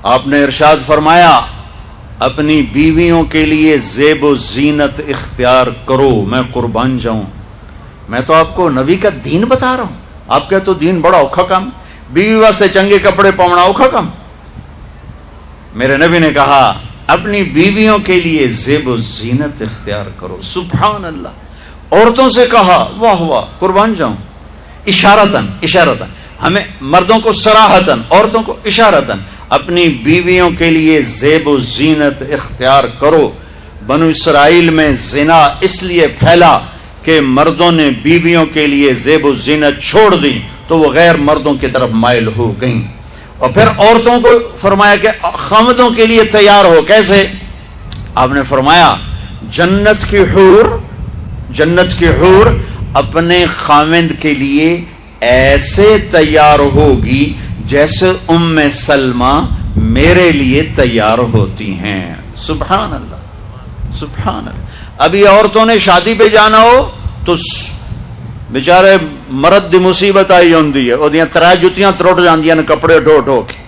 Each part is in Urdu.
آپ نے ارشاد فرمایا اپنی بیویوں کے لیے زیب و زینت اختیار کرو، میں قربان جاؤں۔ میں تو آپ کو نبی کا دین بتا رہا ہوں، آپ کا تو دین بڑا اوکھا کام، بیوی واسطے چنگے کپڑے پاؤنا اوکھا کام۔ میرے نبی نے کہا اپنی بیویوں کے لیے زیب و زینت اختیار کرو۔ سبحان اللہ۔ عورتوں سے کہا، واہ واہ، قربان جاؤں، اشارتاً ہمیں مردوں کو صراحتاً، عورتوں کو اشارتاً اپنی بیویوں کے لیے زیب و زینت اختیار کرو۔ بنو اسرائیل میں زنا اس لیے پھیلا کہ مردوں نے بیویوں کے لیے زیب و زینت چھوڑ دی تو وہ غیر مردوں کی طرف مائل ہو گئیں۔ اور پھر عورتوں کو فرمایا کہ خامدوں کے لیے تیار ہو۔ کیسے؟ آپ نے فرمایا جنت کی حور اپنے خامد کے لیے ایسے تیار ہوگی جیسے ام سلمہ میرے لیے تیار ہوتی ہیں۔ سبحان اللہ، سبحان اللہ۔ ابھی عورتوں نے شادی پہ جانا ہو تو بیچارے مرد دی مصیبت آئی ہوندی ہے، اودیاں ترا جتیاں ترٹ جاندیاں نے کپڑے ڈھو ڈھو کے،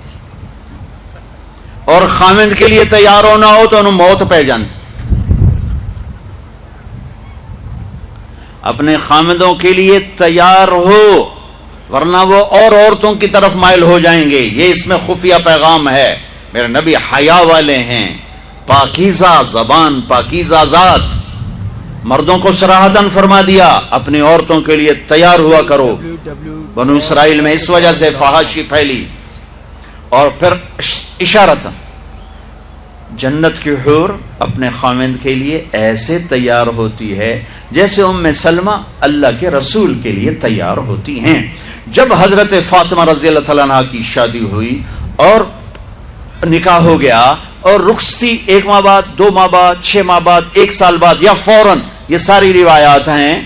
اور خامد کے لیے تیار ہونا ہو تو انہوں موت پہ جاندی۔ اپنے خامدوں کے لیے تیار ہو ورنہ وہ اور عورتوں کی طرف مائل ہو جائیں گے۔ یہ اس میں خفیہ پیغام ہے۔ میرے نبی حیا والے ہیں، پاکیزہ زبان، پاکیزہ ذات۔ مردوں کو صراحتاً فرما دیا اپنی عورتوں کے لیے تیار ہوا کرو۔ بنو اسرائیل میں اس وجہ سے فحاشی پھیلی۔ اور پھر اشارتاً جنت کی حور اپنے خامند کے لیے ایسے تیار ہوتی ہے جیسے ام سلمہ اللہ کے رسول کے لیے تیار ہوتی ہیں۔ جب حضرت فاطمہ رضی اللہ تعالیٰ عنہ کی شادی ہوئی اور نکاح ہو گیا اور رخصتی 1 ماہ بعد، 2 ماہ بعد، 6 ماہ بعد، 1 سال بعد یا فوراً، یہ ساری روایات ہیں،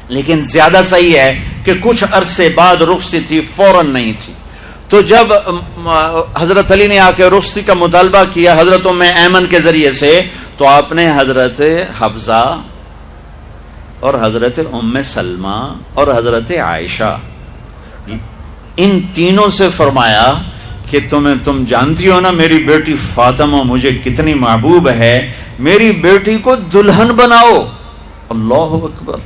لیکن زیادہ صحیح ہے کہ کچھ عرصے بعد رخصتی تھی، فوراً نہیں تھی۔ تو جب حضرت علی نے آ کے رخصتی کا مطالبہ کیا حضرت ام ایمن کے ذریعے سے، تو آپ نے حضرت حفصہ اور حضرت ام سلمہ اور حضرت عائشہ ان تینوں سے فرمایا کہ تم جانتی ہو نا میری بیٹی فاطمہ مجھے کتنی محبوب ہے، میری بیٹی کو دلہن بناؤ۔ اللہ اکبر،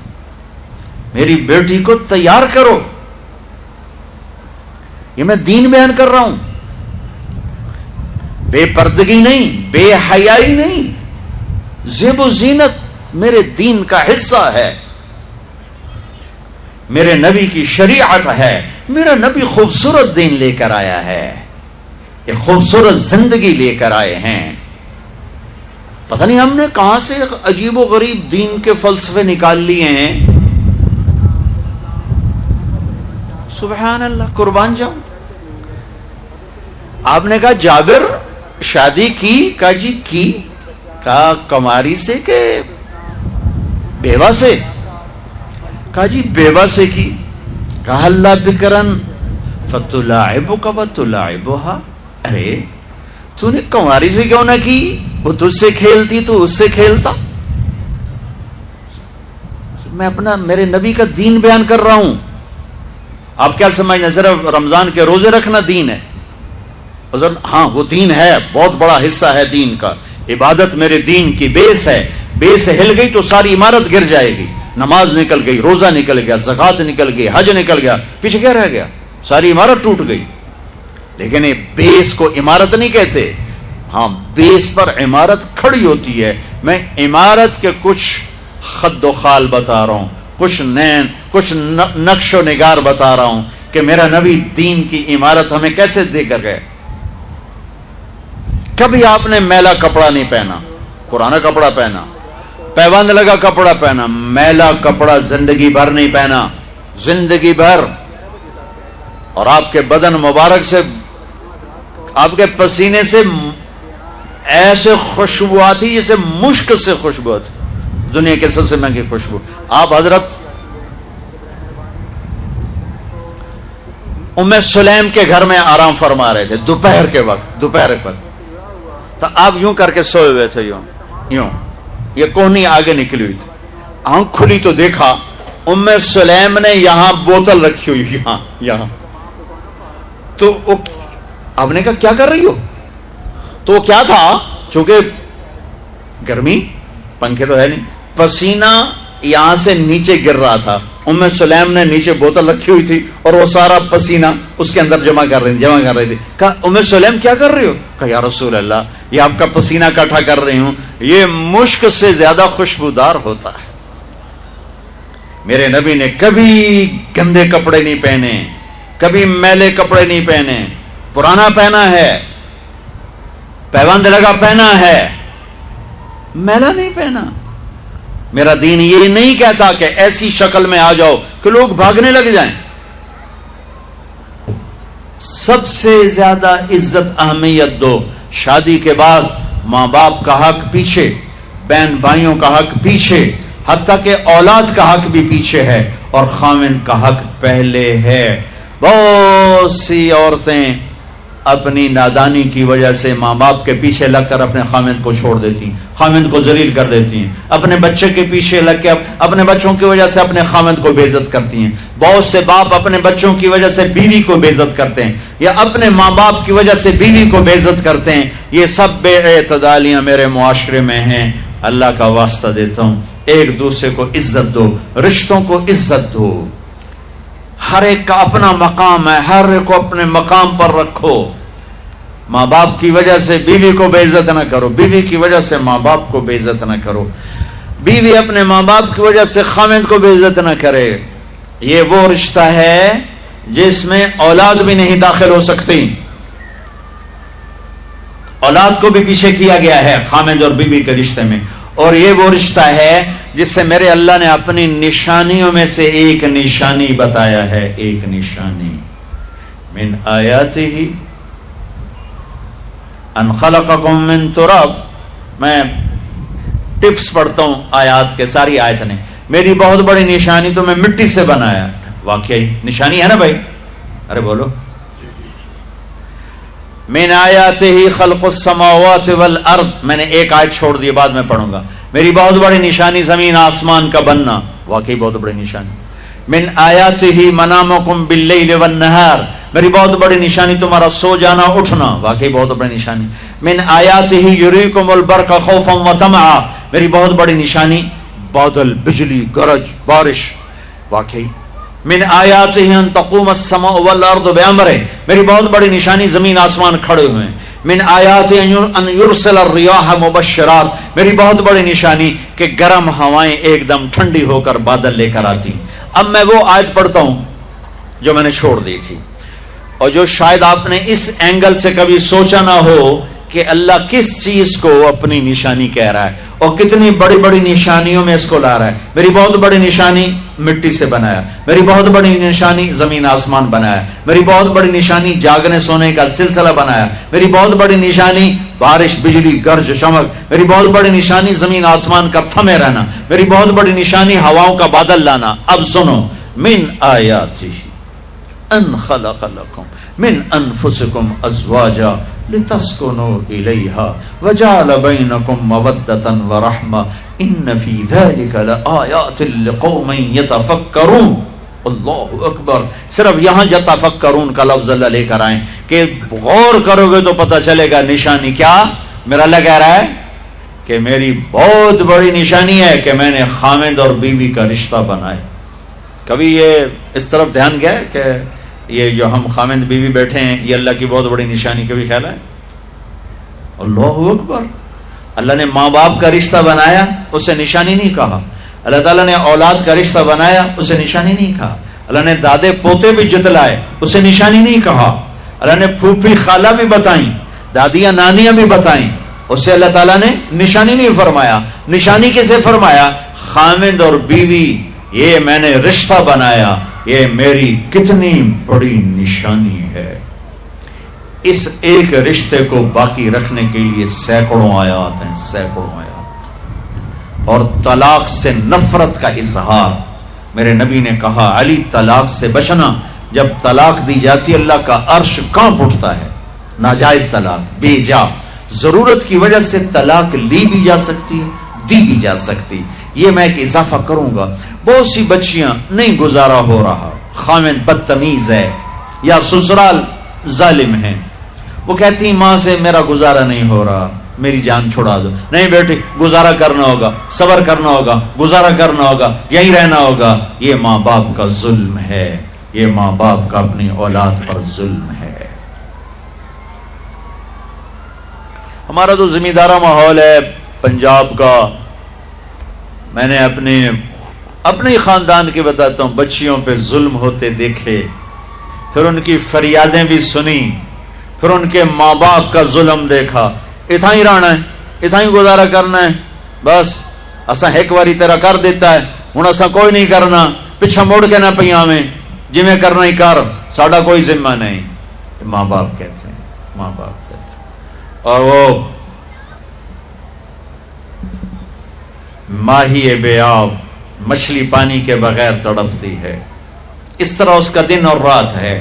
میری بیٹی کو تیار کرو۔ یہ میں دین بیان کر رہا ہوں، بے پردگی نہیں، بے حیائی نہیں، زیب و زینت میرے دین کا حصہ ہے، میرے نبی کی شریعت ہے۔ میرا نبی خوبصورت دین لے کر آیا ہے، ایک خوبصورت زندگی لے کر آئے ہیں۔ پتہ نہیں ہم نے کہاں سے عجیب و غریب دین کے فلسفے نکال لیے ہیں۔ سبحان اللہ، قربان جاؤں۔ آپ نے کہا جابر شادی کی؟ کہا جی کی۔ کہا کماری سے کہ بیوہ سے؟ کہا جی بیوہ سے کی۔ کہا اللہ بکرن فتلاعبک وتلاعبها، ارے تو نے کماری سے کیوں نہ کی؟ وہ تجھ سے کھیلتی تو اس سے کھیلتا۔ میں اپنا میرے نبی کا دین بیان کر رہا ہوں۔ آپ کیا سمجھنا صرف رمضان کے روزے رکھنا دین ہے؟ ہاں وہ دین ہے، بہت بڑا حصہ ہے دین کا۔ عبادت میرے دین کی بیس ہے، بیس ہل گئی تو ساری عمارت گر جائے گی۔ نماز نکل گئی، روزہ نکل گیا، زکوٰۃ نکل گئی، حج نکل گیا، پیچھے کیا رہ گیا؟ ساری عمارت ٹوٹ گئی۔ لیکن یہ بیس کو عمارت نہیں کہتے، ہاں بیس پر عمارت کھڑی ہوتی ہے۔ میں عمارت کے کچھ خد و خال بتا رہا ہوں، کچھ نقش و نگار بتا رہا ہوں کہ میرا نبی دین کی عمارت ہمیں کیسے دے کر گئے۔ کبھی آپ نے میلا کپڑا نہیں پہنا، پرانا کپڑا پہنا، پیوند لگا کپڑا پہنا، میلا کپڑا زندگی بھر نہیں پہنا، زندگی بھر۔ اور آپ کے بدن مبارک سے، آپ کے پسینے سے ایسے خوشبو آتی جیسے مشک سے خوشبو آتی، دنیا کے سب سے مہنگی خوشبو۔ آپ حضرت ام سلیم کے گھر میں آرام فرما رہے تھے دوپہر کے وقت، تو آپ یوں کر کے سوئے ہوئے تھے، یوں یہ کوہنی آگے نکلی ہوئی تھی۔ آنکھ کھلی تو دیکھا ام سلیم نے یہاں بوتل رکھی ہوئی، یہاں تو آپ نے کہا کیا کر رہی ہو؟ تو کیا تھا، چونکہ گرمی، پنکھے تو ہے نہیں، پسینہ یہاں سے نیچے گر رہا تھا. ام سلیم نے نیچے بوتل رکھی ہوئی تھی اور وہ سارا پسینہ اس کے اندر جمع کر رہی تھی. کہا ام سلیم کیا کر رہی ہو؟ کہا یا رسول اللہ یہ آپ کا پسینہ اکٹھا کر رہی ہوں، یہ مشک سے زیادہ خوشبودار ہوتا ہے. میرے نبی نے کبھی گندے کپڑے نہیں پہنے، کبھی میلے کپڑے نہیں پہنے. پرانا پہنا ہے، پیوند لگا پہنا ہے، میلا نہیں پہنا. میرا دین یہ نہیں کہتا کہ ایسی شکل میں آ جاؤ کہ لوگ بھاگنے لگ جائیں. سب سے زیادہ عزت اہمیت دو. شادی کے بعد ماں باپ کا حق پیچھے، بہن بھائیوں کا حق پیچھے، حتیٰ کہ اولاد کا حق بھی پیچھے ہے اور خاوند کا حق پہلے ہے. بہت سی عورتیں اپنی نادانی کی وجہ سے ماں باپ کے پیچھے لگ کر اپنے خاوند کو چھوڑ دیتی ہیں، خاوند کو ذلیل کر دیتی ہیں. اپنے بچے کے پیچھے لگ کے اپنے بچوں کی وجہ سے اپنے خاوند کو بے عزت کرتی ہیں. بہت سے باپ اپنے بچوں کی وجہ سے بیوی کو بے عزت کرتے ہیں، یا اپنے ماں باپ کی وجہ سے بیوی کو بے عزت کرتے ہیں. یہ سب بے اعتدالیاں میرے معاشرے میں ہیں. اللہ کا واسطہ دیتا ہوں، ایک دوسرے کو عزت دو، رشتوں کو عزت دو. ہر ایک کا اپنا مقام ہے، ہر ایک کو اپنے مقام پر رکھو. ماں باپ کی وجہ سے بیوی کو بے عزت نہ کرو، بیوی کی وجہ سے ماں باپ کو بے عزت نہ کرو، بیوی اپنے ماں باپ کی وجہ سے خاوند کو بے عزت نہ کرے. یہ وہ رشتہ ہے جس میں اولاد بھی نہیں داخل ہو سکتی. اولاد کو بھی پیچھے کیا گیا ہے خاوند اور بیوی کے رشتے میں. اور یہ وہ رشتہ ہے جس سے میرے اللہ نے اپنی نشانیوں میں سے ایک نشانی بتایا ہے. ایک نشانی، من آیاتہ ان خلقکم من تراب. میں ٹپس پڑھتا ہوں آیات کے، ساری آیت نے. میری بہت بڑی نشانی تو میں مٹی سے بنایا. واقعی نشانی ہے نا بھائی؟ ارے بولو. من آیاتہ خلق السماوات والارض. میں نے ایک آیت چھوڑ دی، بعد میں پڑھوں گا. میری بہت بڑی نشانی زمین آسمان کا بننا. واقعی بہت بڑی نشانی. من آیاتہ منامکم باللیل والنہار. میری بہت بڑی نشانی تمہارا سو جانا اٹھنا. واقعی بہت بڑی نشانی. من آیاتہ یریکم البرق خوفا وطمعا. میری بہت بڑی نشانی بادل، بجلی، گرج، بارش. واقعی. من آیاتہ ان تقوم السماء والارض بامرہ. میری بہت بڑی نشانی زمین آسمان کھڑے ہوئے ہیں. من آیات ان یرسل الریاح مبشرات. میری بہت بڑی نشانی کہ گرم ہوائیں ایک دم ٹھنڈی ہو کر بادل لے کر آتی. اب میں وہ آیت پڑھتا ہوں جو میں نے چھوڑ دی تھی، اور جو شاید آپ نے اس اینگل سے کبھی سوچا نہ ہو کہ اللہ کس چیز کو اپنی نشانی کہہ رہا ہے اور کتنی بڑی بڑی نشانیوں میں اس کو لا رہا ہے. میری بہت بڑی نشانی مٹی سے بنایا، میری بہت بڑی نشانی زمین آسمان بنایا، میری بہت بڑی نشانی جاگنے سونے کا سلسلہ بنایا، میری بہت بڑی نشانی بارش، بجلی، گرج، چمک، میری بہت بڑی نشانی زمین آسمان کا تھمے رہنا، میری بہت بڑی نشانی ہواؤں کا بادل لانا. اب سنو، من آیاتہ ان خلق لکم من انفسکم ازواجا لتسکنوا الیہا وجعل بینکم مودۃ ورحمہ ان فی ذلک لآیات لقوم یتفکرون. اللہ اکبر. صرف یہاں یتفکرون کا لفظ اللہ لے کر آئیں کہ غور کرو گے تو پتہ چلے گا نشانی کیا. میرا اللہ کہہ رہا ہے کہ میری بہت بڑی نشانی ہے کہ میں نے خاوند اور بیوی کا رشتہ بنایا. کبھی یہ اس طرف دھیان گیا ہے کہ یہ جو ہم خاوند بیوی بیٹھے ہیں یہ اللہ کی بہت بڑی نشانی؟ کبھی خیال ہے؟ اللہ اکبر. اللہ نے ماں باپ کا رشتہ بنایا، اسے نشانی نہیں کہا. اللہ تعالیٰ نے اولاد کا رشتہ بنایا، اسے نشانی نہیں کہا. اللہ نے دادے پوتے بھی جتلائے، اسے نشانی نہیں کہا. اللہ نے پھوپھی خالہ بھی بتائیں، دادیاں نانیاں بھی بتائیں، اسے اللہ تعالیٰ نے نشانی نہیں فرمایا. نشانی کسے فرمایا؟ خاوند اور بیوی، یہ میں نے رشتہ بنایا، یہ میری کتنی بڑی نشانی ہے. اس ایک رشتے کو باقی رکھنے کے لیے سینکڑوں آیات ہیں، سینکڑوں آیات. اور طلاق سے نفرت کا اظہار. میرے نبی نے کہا علی طلاق سے بچنا. جب طلاق دی جاتی اللہ کا عرش کانپ اٹھتا ہے. ناجائز طلاق، بے جا، ضرورت کی وجہ سے طلاق لی بھی جا سکتی ہے، دی بھی جا سکتی. یہ میں ایک اضافہ کروں گا. بہت سی بچیاں نہیں گزارا ہو رہا، خاوند بدتمیز ہے یا سسرال ظالم ہے، وہ کہتی ماں سے میرا گزارا نہیں ہو رہا، میری جان چھڑا دو. نہیں بیٹی، گزارا کرنا ہوگا، صبر کرنا ہوگا، گزارا کرنا ہوگا، یہی رہنا ہوگا. یہ ماں باپ کا ظلم ہے، یہ ماں باپ کا اپنی اولاد پر ظلم ہے. ہمارا تو زمیندارہ ماحول ہے پنجاب کا. میں نے اپنے خاندان کی بتاتا ہوں، بچیوں پہ ظلم ہوتے دیکھے، پھر ان کی فریادیں بھی سنی، پھر ان کے ماں باپ کا ظلم دیکھا. اتنا ہی رہنا ہے، اتنا ہی گزارا کرنا ہے، بس اساں ایک باری تیرا کر دیتا ہے، ہوں اساں کوئی نہیں کرنا، پیچھا موڑ کے نہ پیا میں، جی میں کرنا ہی کر، ساڈا کوئی ذمہ نہیں. ماں باپ کہتے ہیں، ماں باپ کہتے ہیں. اور وہ ماہی بے آب مچھلی پانی کے بغیر تڑپتی ہے، اس طرح اس کا دن اور رات ہے.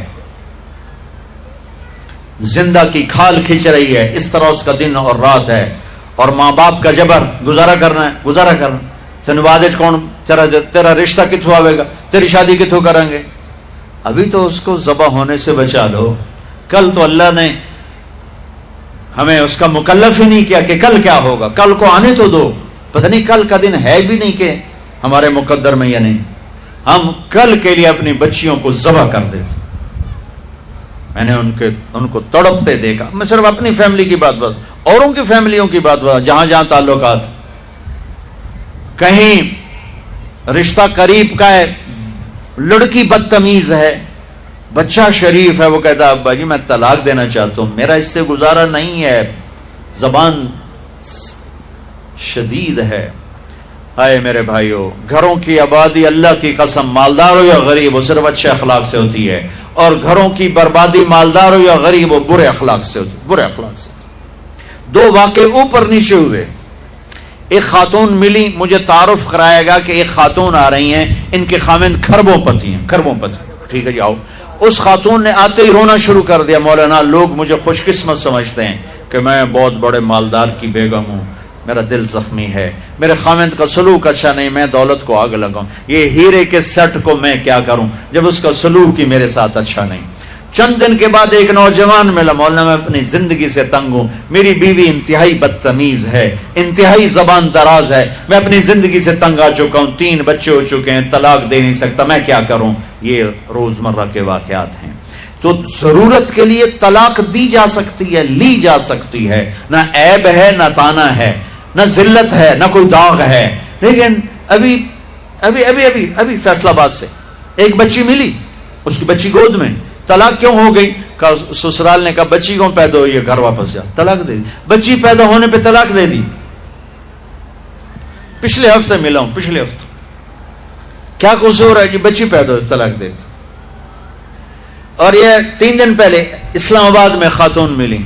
زندہ کی کھال کھچ رہی ہے، اس طرح اس کا دن اور رات ہے. اور ماں باپ کا جبر، گزارا کرنا ہے، گزارا کرنا. تین بعد کون تیرا رشتہ کتوں آئے گا، تیری شادی کتوں کریں گے. ابھی تو اس کو ذبح ہونے سے بچا لو. کل تو اللہ نے ہمیں اس کا مکلف ہی نہیں کیا کہ کل کیا ہوگا، کل کو آنے تو دو. پتہ نہیں کل کا دن ہے بھی نہیں کہ ہمارے مقدر میں یا نہیں. ہم کل کے لیے اپنی بچیوں کو ذبح کر دیتے. میں نے ان کو تڑپتے دیکھا. میں صرف اپنی فیملی کی بات اوروں کی فیملیوں کی بات جہاں جہاں تعلقات، کہیں رشتہ قریب کا ہے، لڑکی بدتمیز ہے، بچہ شریف ہے، وہ کہتا ابا جی میں طلاق دینا چاہتا ہوں، میرا اس سے گزارا نہیں ہے، زبان شدید ہے. آئے میرے بھائیو، گھروں کی آبادی اللہ کی قسم، مالدار ہو یا غریب ہو، صرف اچھے اخلاق سے ہوتی ہے. اور گھروں کی بربادی مالدار ہو یا غریب ہو برے اخلاق سے ہوتی، برے اخلاق سے ہوتی. دو واقعے اوپر نیچے ہوئے. ایک خاتون ملی، مجھے تعارف کرایا گا کہ ایک خاتون آ رہی ہیں، ان کے خاوند کھربوں پتی ہیں، کھربوں پتی. ٹھیک ہے جی آؤ. اس خاتون نے آتے ہی رونا شروع کر دیا. مولانا لوگ مجھے خوش قسمت سمجھتے ہیں کہ میں بہت بڑے مالدار کی بیگم ہوں، میرا دل زخمی ہے، میرے خاوند کا سلوک اچھا نہیں، میں دولت کو آگ لگاؤں، یہ ہیرے کے سیٹ کو میں کیا کروں جب اس کا سلوک ہی میرے ساتھ اچھا نہیں. چند دن کے بعد ایک نوجوان ملا، مولانا میں اپنی زندگی سے تنگ ہوں، میری بیوی انتہائی بدتمیز ہے، انتہائی زبان دراز ہے، میں اپنی زندگی سے تنگ آ چکا ہوں، 3 بچے ہو چکے ہیں، طلاق دے نہیں سکتا، میں کیا کروں. یہ روزمرہ کے واقعات ہیں. تو ضرورت کے لیے طلاق دی جا سکتی ہے، لی جا سکتی ہے، نہ عیب ہے نہ تانا ہے، نہ ذلت ہے نہ کوئی داغ ہے. لیکن ابھی فیصلہ آباد سے ایک بچی ملی، اس کی بچی گود میں، طلاق کیوں ہو گئی؟ سسرال نے کہا بچی کیوں پیدا ہوئی ہے، گھر واپس جا. طلاق دے دی. بچی پیدا ہونے پہ طلاق دے دی. پچھلے ہفتے ملا ہوں، پچھلے ہفتے. کیا قصور ہے جی، بچی پیدا ہوئی طلاق دے دی. اور یہ 3 دن پہلے اسلام آباد میں خاتون ملی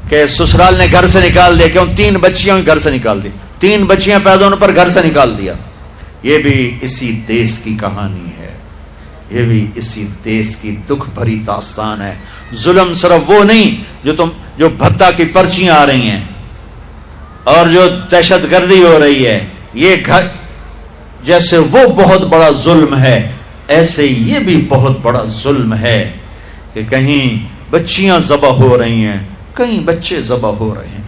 کہ سسرال نے گھر سے نکال دیا، کیوں 3 بچیاں گھر سے نکال دی، 3 بچیاں پیدا ہونے پر گھر سے نکال دیا. یہ بھی اسی دیس کی کہانی ہے، یہ بھی اسی دیس کی دکھ بھری داستان ہے. ظلم صرف وہ نہیں جو بھتہ کی پرچیاں آ رہی ہیں اور جو دہشت گردی ہو رہی ہے، یہ گھر جیسے وہ بہت بڑا ظلم ہے، ایسے یہ بھی بہت بڑا ظلم ہے کہ کہیں بچیاں ذبح ہو رہی ہیں، کہیں بچے ذبح ہو رہے ہیں.